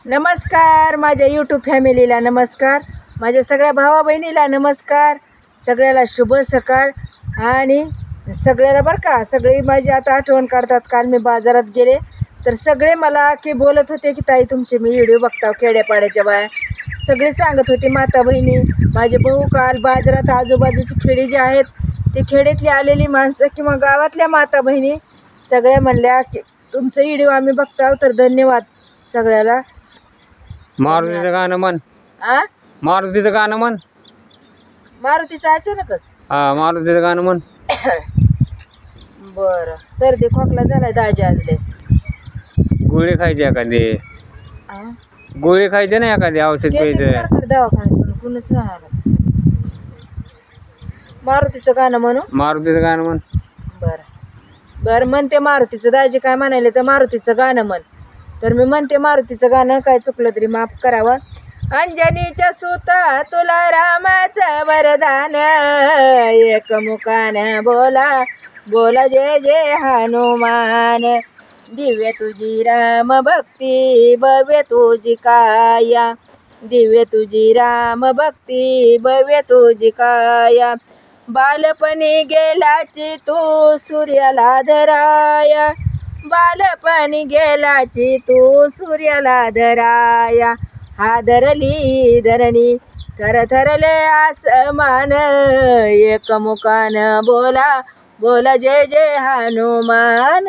नमस्कार माझ्या यूट्यूब फॅमिलीला नमस्कार, माझ्या सगळ्या भावा बहिणीला नमस्कार, सगळ्याला शुभ सकाळ. आणि सगळ्याला बरं का, सगळी माझी आता आठवण काढतात. काल मी बाजारात गेले तर सगळे मला की बोलत होते की ताई तुमचे मी व्हिडिओ बघताव, खेड्यापाड्याच्या बाया सगळे सांगत होते, माता बहिणी माझे भाऊ काल बाजारात आजूबाजूची खेडी जी आहेत ते खेड्यातली आलेली माणसं किंवा गावातल्या माता बहिणी सगळ्या म्हणल्या की तुमचं व्हिडिओ आम्ही बघताव. तर धन्यवाद सगळ्याला. मारुतीचं गाणं म्हण. मारुतीचं गाणं म्हण. मारुतीचं अचानकच मारुतीचं गाणं म्हण. बरं, सर्दी खोकला झालाय दाजी आज लय. गोळी खायची एखादी, गोळी खायची ना एखादी, औषध प्यायचं. दवाखान्यात कुणीच राहणार. मारुतीचं गाणं म्हणू. मारुतीचं गाणं म्हण. बरं बरं म्हणते मारुतीचं. दाजी काय म्हणाले तर मारुतीचं गाणं म्हण. तर मी म्हणते मारुतीचं गाणं, काय चुकलं तरी माफ करावं. अंजनीच्या सुता तुला रामाचं वरदान, एक मुखानं बोला बोला जय जय हनुमान. दिव्य तुझी राम भक्ती भव्य तुझी काया, दिव्य तुझी राम भक्ती भव्य तुझी काया. बालपणी गेलाची तू सूर्याला धराया, बालपणी गेलाची तू सूर्याला धराया. हादरली धरणी थरथरले आसमान, एक मुखानं बोला बोला जय जय हनुमान.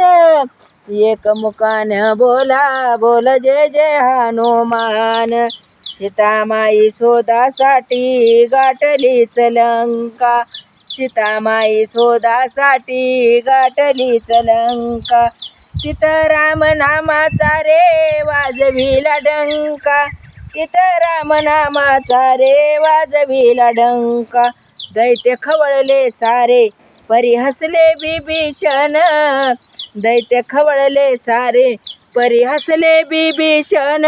एक मुखानं बोला बोला जय जय हनुमान. सीतामाई शोधासाठी गाठलीच लंका, सीतामाई शोधासाठी गाठलीच लंका. तिथं राम नामाचा रे वाजविला डंका, तिथं राम नामाचा रे वाजविला डंका. दैत्य खवळले सारे परी हसले बिभीषण, दैत्य खवळले सारे परी हसले बिभीषण.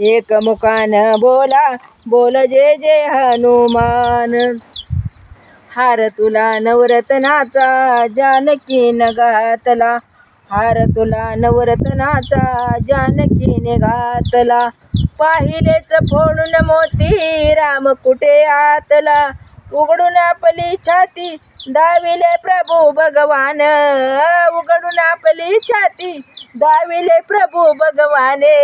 एक मुखानं बोला बोल जय जय हनुमान. हार तुला नवरत्नाचा जानकीने घातला, हार तुला नवरत्नाचा जानकीने घातला. पाहिलेच फोडून मोती राम कुठे आतला, उघडून आपली छाती दाविले प्रभू भगवान, उघडून आपली छाती दाविले प्रभू भगवाने.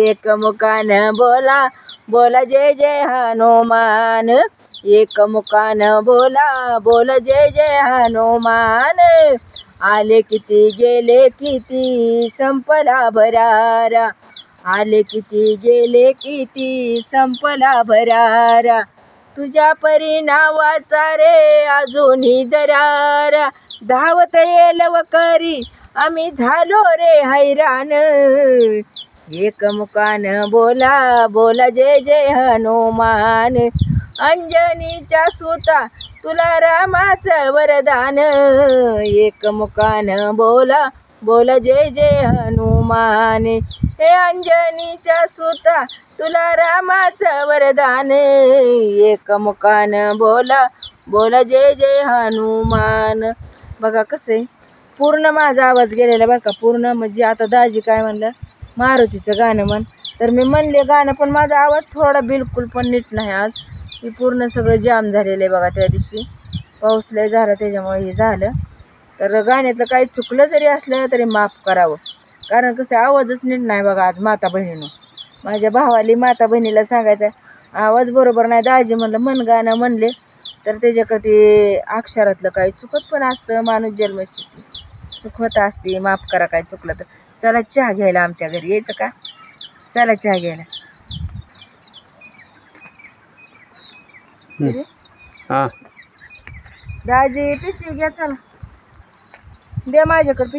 एक मुखानं बोला बोला जय जय हनुमान, एक मुखानं बोला बोला जय जय हनुमान. आले किती गेले किती संपला भरारा, आले किती गेले किती संपला भरारा. तुझ्या परी नावाचा रे अजूनही दरारा, धावत येल वकरी आम्ही झालो रे हैराण. एक मुखानं बोला बोला जय जय हनुमान. अंजनीच्या सुता तुला रामाचं वरदान, एक मुखानं बोला बोला जय जय हनुमान. हे अंजनीच्या सुता तुला रामाचं वरदान, एक मुखानं बोला बोला जय जय हनुमान. बघा कसं आहे, पूर्ण माझा आवाज गेलेला बघा का पूर्ण. म्हणजे आता दाजी काय म्हणलं मारुतीचं गाणं म्हण, तर मी म्हणले गाणं, पण माझा आवाज थोडा बिलकुल पण नीट नाही आज. की पूर्ण सगळं जाम झालेलं आहे बघा. त्या दिवशी पाऊस लय झाला त्याच्यामुळे हे झालं. तर गाण्यातलं काही चुकलं जरी असलं तरी माफ करावं, कारण कसं आवाजच नीट नाही बघा आज. माता बहिणीनं माझ्या भावाली माता बहिणीला सांगायचं आवाज बरोबर नाही. दाजी म्हणलं मन गाणं म्हणले तर त्याच्याकडे ते अक्षरातलं काही चुकत पण असतं. माणूस जन्मसिद्धी चुकवत असते, माफ करा काय चुकलं तर. चला चहा घ्यायला आमच्या घरी यायचं का? चला चहा घ्यायला. दाजी पिशवी घ्या, चला द्या माझ्याकडे.